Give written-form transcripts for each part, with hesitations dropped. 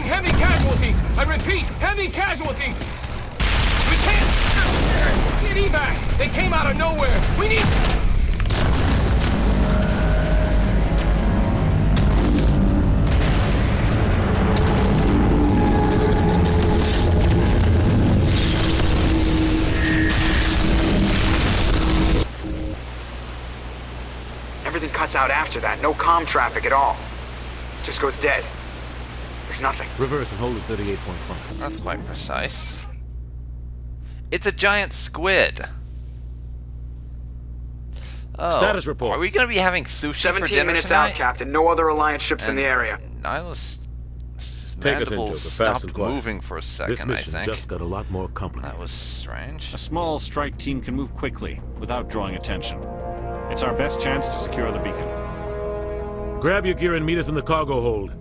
heavy casualties! I repeat, heavy casualties! We can't get evac! They came out of nowhere! We need... Everything cuts out after that. No comm traffic at all. Just goes dead. There's nothing. Reverse and hold at 38.5. That's quite precise. It's a giant squid. Oh, Status report. Are we going to be having sushi for 17 dinner minutes tonight? out, Captain. No other Alliance ships in the area. Nyla's Take us into mandibles the fast stopped and quiet. moving for a second, This mission I think. just got a lot more complicated. That was strange. A small strike team can move quickly without drawing attention. It's our best chance to secure the beacon. Grab your gear and meet us in the cargo hold.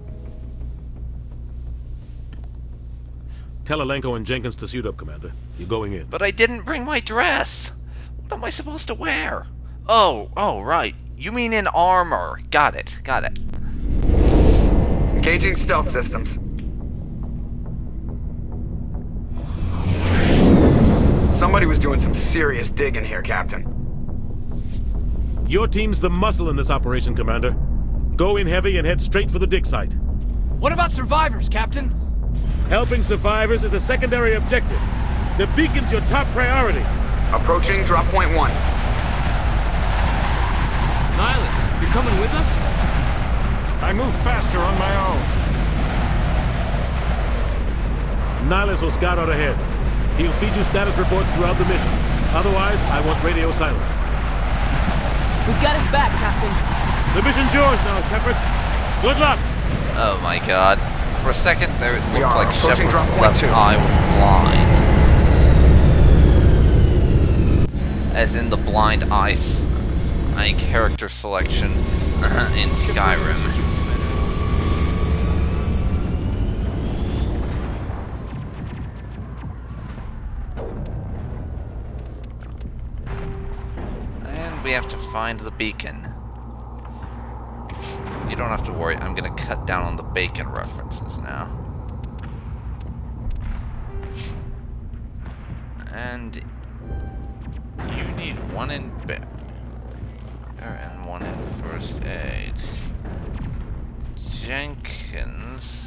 Tell Alenko and Jenkins to suit up, Commander. You're going in. But I didn't bring my dress! What am I supposed to wear? Oh, right. You mean in armor. Got it. Engaging stealth systems. Somebody was doing some serious digging here, Captain. Your team's the muscle in this operation, Commander. Go in heavy and head straight for the dig site. What about survivors, Captain? Helping survivors is a secondary objective. The beacon's your top priority. Approaching drop point 1. Nihilus, you coming with us? I move faster on my own. Nihilus will scout out ahead. He'll feed you status reports throughout the mission. Otherwise, I want radio silence. We've got his back, Captain. The mission's yours now, Shepard. Good luck! Oh my god. For a second there it We looked are like approaching Shepard's drop point left 2. eye was blind. As in the blind ice character selection in Skyrim. And we have to find the beacon. You don't have to worry, I'm gonna cut down on the bacon references now. And you need one in and one in first aid. Jenkins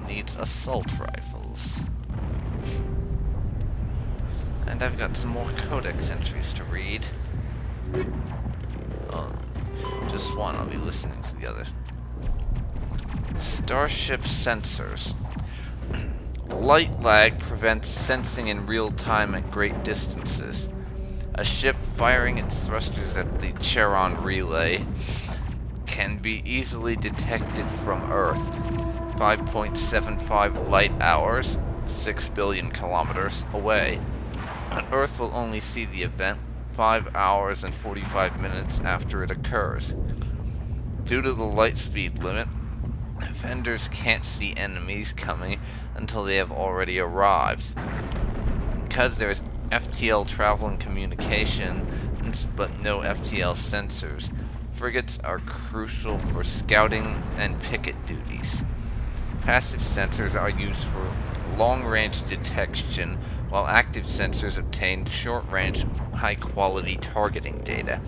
needs assault rifles. And I've got some more codex entries to read. Oh, just one, I'll be listening to the other. Starship sensors. Light lag prevents sensing in real time at great distances. A ship firing its thrusters at the Charon relay can be easily detected from Earth. 5.75 light hours, 6 billion kilometers away. Earth will only see the event 5 hours and 45 minutes after it occurs. Due to the light speed limit, defenders can't see enemies coming until they have already arrived. Because there is FTL travel and communication, but no FTL sensors, frigates are crucial for scouting and picket duties. Passive sensors are used for long-range detection, while active sensors obtain short-range, high-quality targeting data.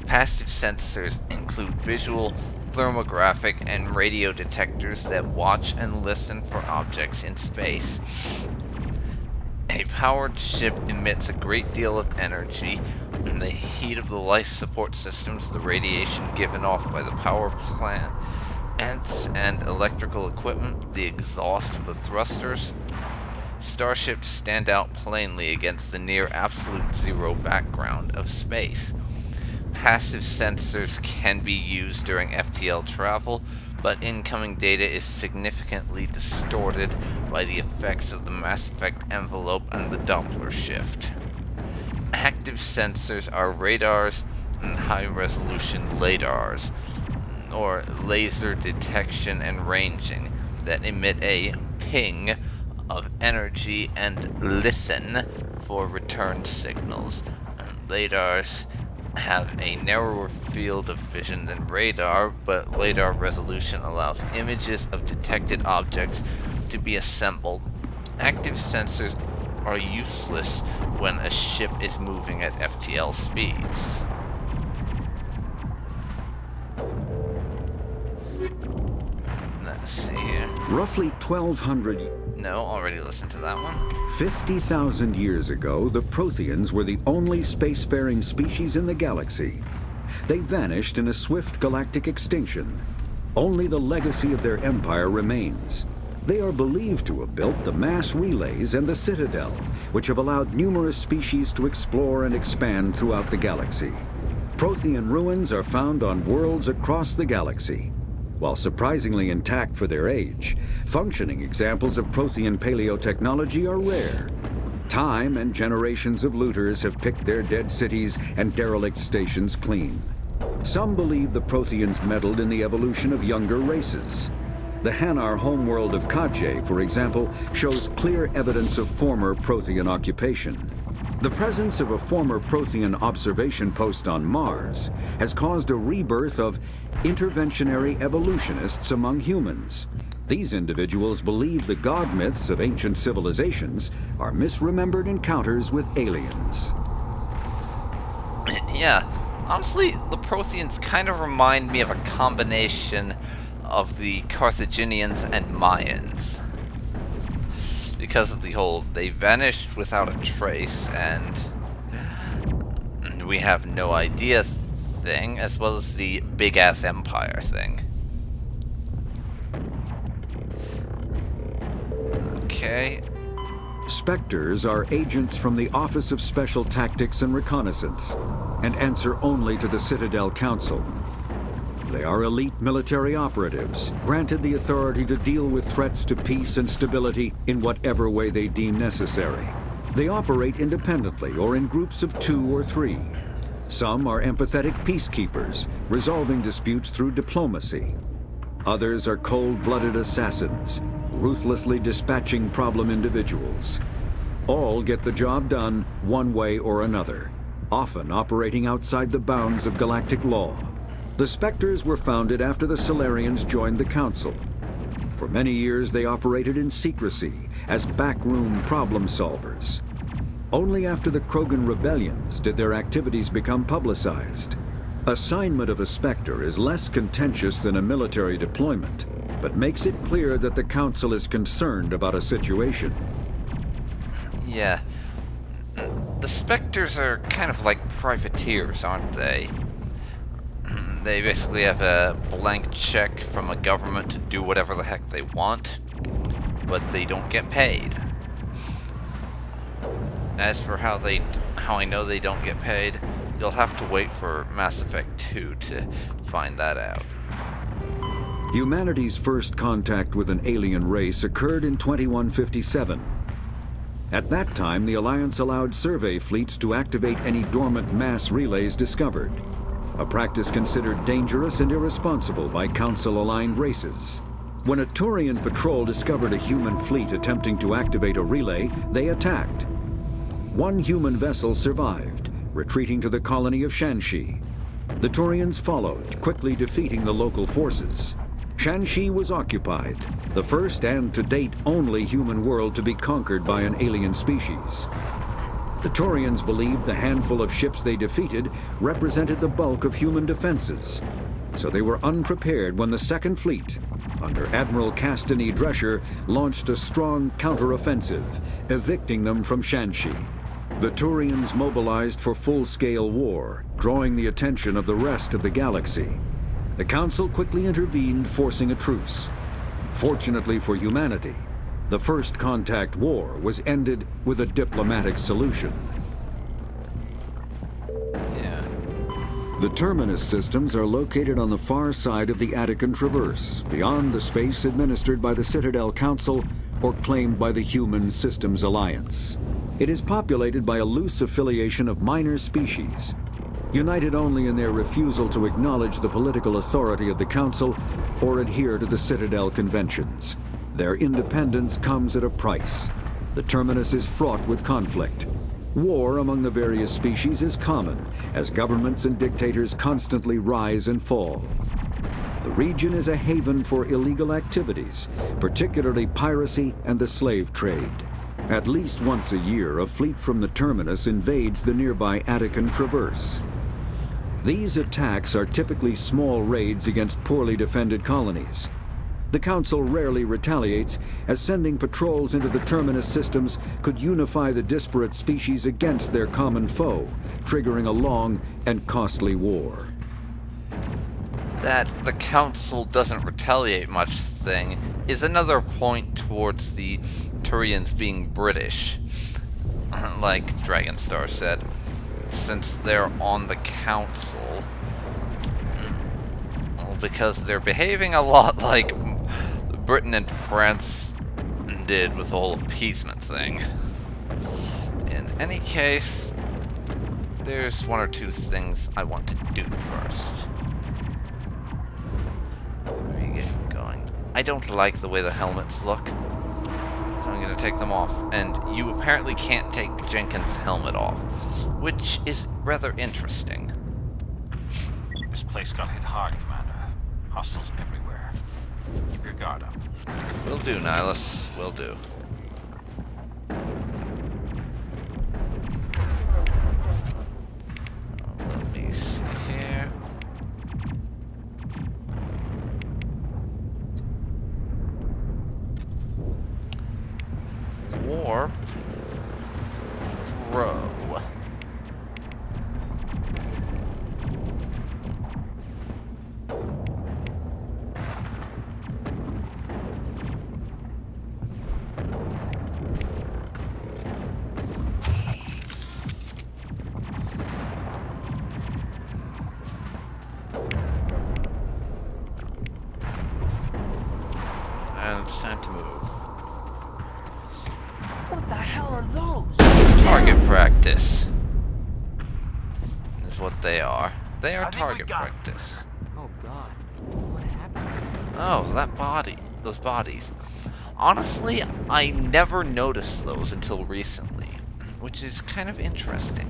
Passive sensors include visual, thermographic, and radio detectors that watch and listen for objects in space. A powered ship emits a great deal of energy. In the heat of the life support systems, the radiation given off by the power plants and electrical equipment, the exhaust of the thrusters. Starships stand out plainly against the near absolute zero background of space. Passive sensors can be used during FTL travel, but incoming data is significantly distorted by the effects of the Mass Effect envelope and the Doppler shift. Active sensors are radars and high-resolution LADARs, or laser detection and ranging, that emit a ping of energy and listen for return signals. And LADARs have a narrower field of vision than radar, but radar resolution allows images of detected objects to be assembled. Active sensors are useless when a ship is moving at FTL speeds. Let's see here. Roughly 1,200... No, already listened to that one. 50,000 years ago, the Protheans were the only spacefaring species in the galaxy. They vanished in a swift galactic extinction. Only the legacy of their empire remains. They are believed to have built the mass relays and the Citadel, which have allowed numerous species to explore and expand throughout the galaxy. Prothean ruins are found on worlds across the galaxy. While surprisingly intact for their age, functioning examples of Prothean paleotechnology are rare. Time and generations of looters have picked their dead cities and derelict stations clean. Some believe the Protheans meddled in the evolution of younger races. The Hanar homeworld of Kaje, for example, shows clear evidence of former Prothean occupation. The presence of a former Prothean observation post on Mars has caused a rebirth of interventionary evolutionists among humans. These individuals believe the god myths of ancient civilizations are misremembered encounters with aliens. Yeah, honestly, the Protheans kind of remind me of a combination of the Carthaginians and Mayans. Because of the whole, they vanished without a trace, and we have no idea thing, as well as the big-ass empire thing. Okay. Spectres are agents from the Office of Special Tactics and Reconnaissance, and answer only to the Citadel Council. They are elite military operatives, granted the authority to deal with threats to peace and stability in whatever way they deem necessary. They operate independently or in groups of 2 or 3. Some are empathetic peacekeepers, resolving disputes through diplomacy. Others are cold-blooded assassins, ruthlessly dispatching problem individuals. All get the job done one way or another, often operating outside the bounds of galactic law. The Spectres were founded after the Solarians joined the Council. For many years, they operated in secrecy as backroom problem solvers. Only after the Krogan rebellions did their activities become publicized. Assignment of a Spectre is less contentious than a military deployment, but makes it clear that the Council is concerned about a situation. Yeah. The Spectres are kind of like privateers, aren't they? They basically have a blank check from a government to do whatever the heck they want, but they don't get paid. As for how I know they don't get paid, you'll have to wait for Mass Effect 2 to find that out. Humanity's first contact with an alien race occurred in 2157. At that time, the Alliance allowed survey fleets to activate any dormant mass relays discovered, a practice considered dangerous and irresponsible by Council-aligned races. When a Turian patrol discovered a human fleet attempting to activate a relay, they attacked. One human vessel survived, retreating to the colony of Shanxi. The Turians followed, quickly defeating the local forces. Shanxi was occupied, the first and to date only human world to be conquered by an alien species. The Turians believed the handful of ships they defeated represented the bulk of human defenses, so they were unprepared when the Second Fleet, under Admiral Castany Drescher, launched a strong counteroffensive, evicting them from Shanxi. The Turians mobilized for full-scale war, drawing the attention of the rest of the galaxy. The Council quickly intervened, forcing a truce. Fortunately for humanity, the First Contact War was ended with a diplomatic solution. Yeah. The Terminus systems are located on the far side of the Attican Traverse, beyond the space administered by the Citadel Council or claimed by the Human Systems Alliance. It is populated by a loose affiliation of minor species, united only in their refusal to acknowledge the political authority of the Council or adhere to the Citadel conventions. Their independence comes at a price. The Terminus is fraught with conflict. War among the various species is common, as governments and dictators constantly rise and fall. The region is a haven for illegal activities, particularly piracy and the slave trade. At least once a year, a fleet from the terminus invades the nearby Attican Traverse. These attacks are typically small raids against poorly defended colonies. The Council rarely retaliates, as sending patrols into the terminus systems could unify the disparate species against their common foe, triggering a long and costly war. That the Council doesn't retaliate much thing is another point towards the Turians being British, like Dragonstar said, since they're on the Council. Well, because they're behaving a lot like Britain and France did with the whole appeasement thing. In any case, there's one or two things I want to do first. Where are you getting going? I don't like the way the helmets look, so I'm going to take them off. And you apparently can't take Jenkins' helmet off, which is rather interesting. This place got hit hard, Commander. Hostiles everywhere. Keep your guard up. Will do, Nihilus. Will do. Let me see here. Warp. Throw. And it's time to move. What the hell are those? Target practice is what they are. They are I think we target got it. practice. Oh god. What happened? Oh, that body. Those bodies. Honestly, I never noticed those until recently, which is kind of interesting.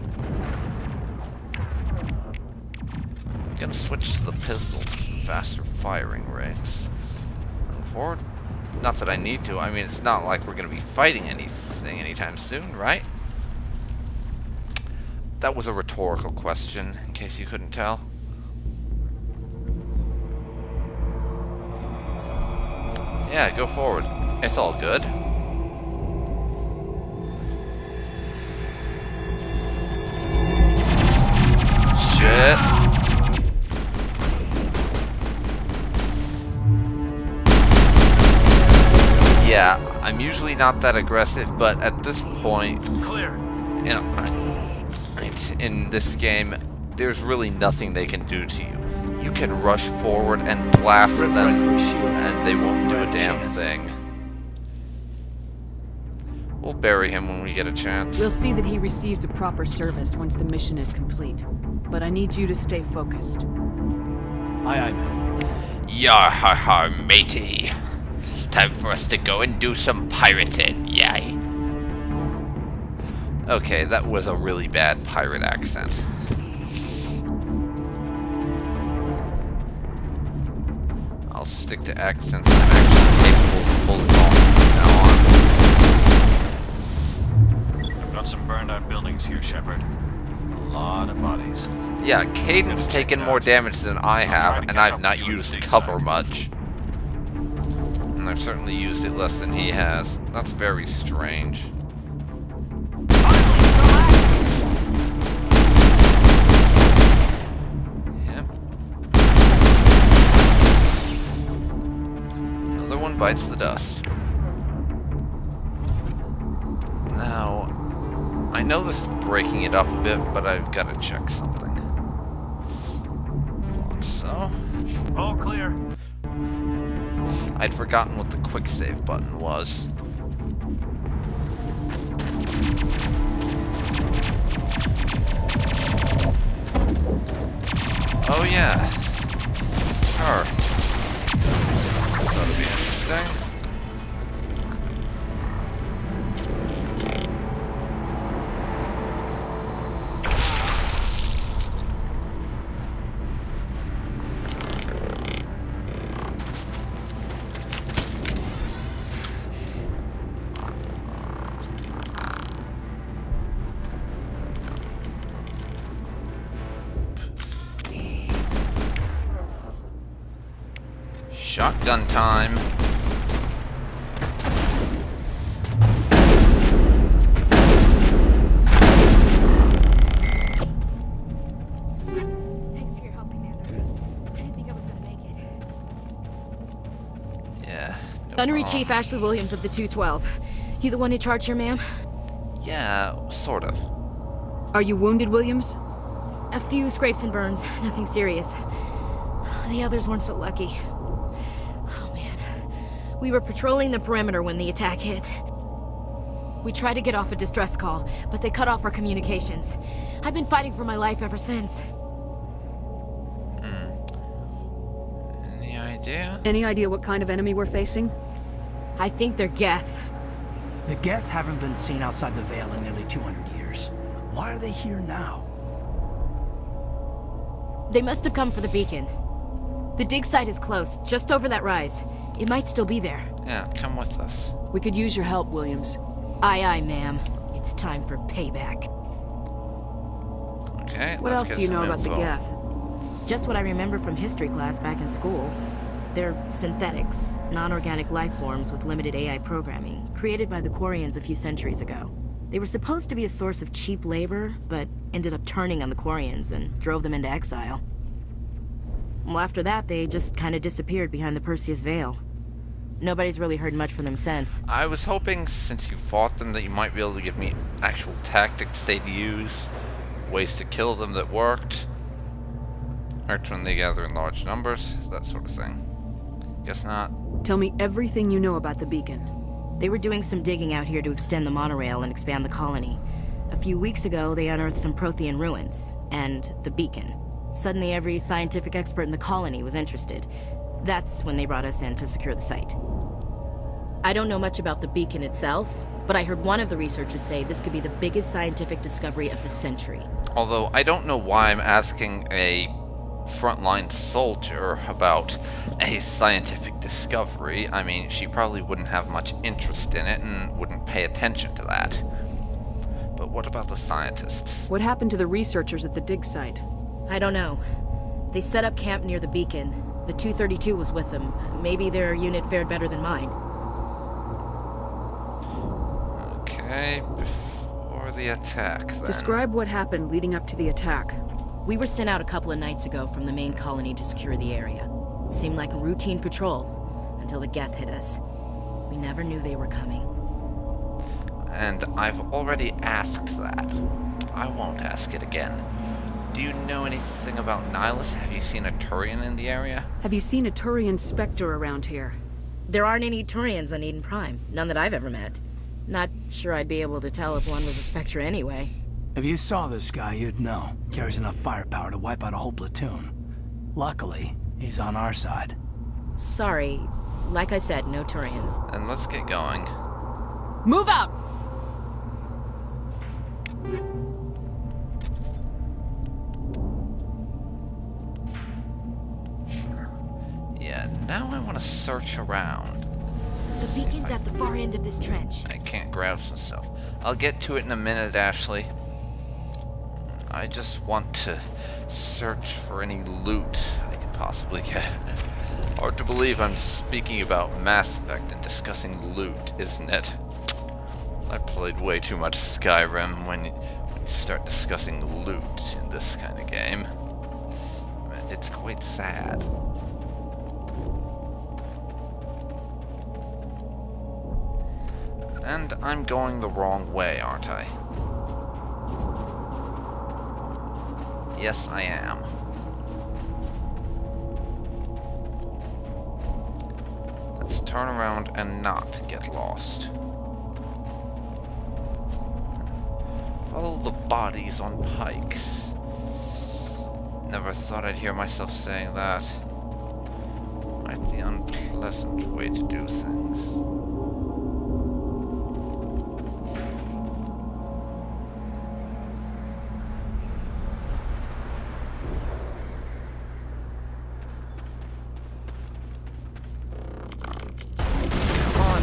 Gonna switch to the pistol for faster firing rates. Moving forward. Not that I need to. I mean, it's not like we're gonna be fighting anything anytime soon, right? That was a rhetorical question, in case you couldn't tell. Yeah, go forward. It's all good. Shit. Yeah, I'm usually not that aggressive, but at this point, Clear. you know, in this game, there's really nothing they can do to you. You can rush forward and blast them, and they won't do a damn thing. We'll bury him when we get a chance. We'll see that he receives a proper service once the mission is complete. But I need you to stay focused. Aye, aye, ma'am. Yar har har, matey. Time for us to go and do some pirating, yay. Okay, that was a really bad pirate accent. I'll stick to accents I'm actually capable to pull it off from now on. Got some burned out buildings here, Shepard. A lot of bodies. Yeah, Caden's taken more damage than I have, and I've not used cover much. And I've certainly used it less than he has. That's very strange. Yep. Another one bites the dust. Now, I know this is breaking it up a bit, but I've got to check something. So, All clear. I'd forgotten what the quick save button was. Oh yeah. Her. This ought to be interesting. Shotgun time. Thanks for your help, Commander. I didn't think I was gonna make it. Yeah. no Gunnery problem. Chief Ashley Williams of the 212. You the one in charge here, ma'am? Yeah, sort of. Are you wounded, Williams? A few scrapes and burns, nothing serious. The others weren't so lucky. Oh man. We were patrolling the perimeter when the attack hit. We tried to get off a distress call, but they cut off our communications. I've been fighting for my life ever since. Any idea? Any idea what kind of enemy we're facing? I think they're Geth. The Geth haven't been seen outside the Veil in nearly 200 years. Why are they here now? They must have come for the beacon. The dig site is close, just over that rise. It might still be there. Yeah, come with us. We could use your help, Williams. Aye, aye, ma'am. It's time for payback. Okay, What let's else get do you some know about the info. Geth? Just what I remember from history class back in school. They're synthetics, non-organic life forms with limited AI programming, created by the Quarians a few centuries ago. They were supposed to be a source of cheap labor, but ended up turning on the Quarians and drove them into exile. Well, after that, they just kind of disappeared behind the Perseus Veil. Nobody's really heard much from them since. I was hoping, since you fought them, that you might be able to give me actual tactics they'd use, ways to kill them that worked when they gather in large numbers, that sort of thing. Guess not. Tell me everything you know about the beacon. They were doing some digging out here to extend the monorail and expand the colony. A few weeks ago, they unearthed some Prothean ruins, and the beacon. Suddenly, every scientific expert in the colony was interested. That's when they brought us in to secure the site. I don't know much about the beacon itself, but I heard one of the researchers say this could be the biggest scientific discovery of the century. Although, I don't know why I'm asking a frontline soldier about a scientific discovery. I mean, she probably wouldn't have much interest in it and wouldn't pay attention to that. But what about the scientists? What happened to the researchers at the dig site? I don't know. They set up camp near the beacon. The 232 was with them. Maybe their unit fared better than mine. Okay, before the attack, then. Describe what happened leading up to the attack. We were sent out a couple of nights ago from the main colony to secure the area. Seemed like a routine patrol, until the Geth hit us. We never knew they were coming. And I've already asked that. I won't ask it again. Do you know anything about Nihilus? Have you seen a Turian in the area? Have you seen a Turian Spectre around here? There aren't any Turians on Eden Prime. None that I've ever met. Not sure I'd be able to tell if one was a Spectre anyway. If you saw this guy, you'd know. Carries enough firepower to wipe out a whole platoon. Luckily, he's on our side. Sorry. Like I said, no Turians. And let's get going. Move out! Yeah, now I want to search around. The beacon's at the far end of this trench. I can't grab some stuff. I'll get to it in a minute, Ashley. I just want to search for any loot I can possibly get. Hard to believe I'm speaking about Mass Effect and discussing loot, isn't it? I played way too much Skyrim when you start discussing loot in this kind of game. It's quite sad. And I'm going the wrong way, aren't I? Yes, I am. Let's turn around and not get lost. Follow the bodies on pikes. Never thought I'd hear myself saying that. Quite the unpleasant way to do things.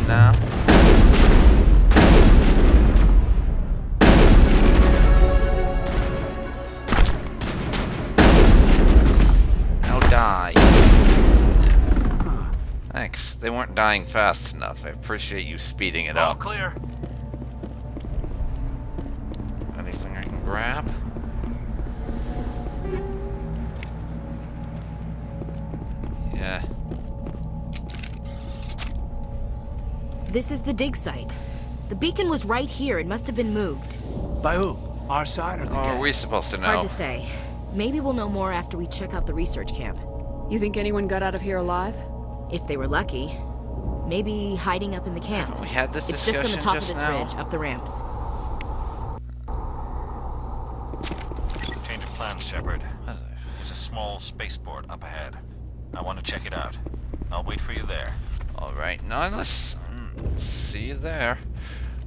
Now. Now die. Huh. Thanks. They weren't dying fast enough. I appreciate you speeding it All up. clear. Anything I can grab? Yeah. This is the dig site. The beacon was right here. It must have been moved. By who? Our side or the Oh, are gang? we supposed to know? Hard to say. Maybe we'll know more after we check out the research camp. You think anyone got out of here alive? If they were lucky. Maybe hiding up in the camp. We had this It's just on the discussion top of just this now. ridge, up the ramps. Change of plans, Shepard. There's a small spaceport up ahead. I want to check it out. I'll wait for you there. Alright, now let's see you there.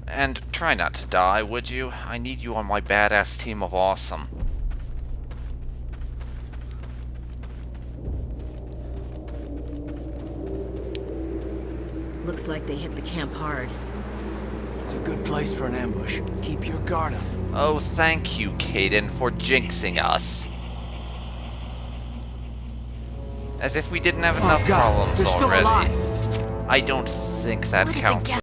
And try not to die, would you? I need you on my badass team of awesome. Looks like they hit the camp hard. It's a good place for an ambush. Keep your guard up. Oh, thank you, Caden, for jinxing us. As if we didn't have enough God, problems they're still already. alive. I don't think that Where did they counts. get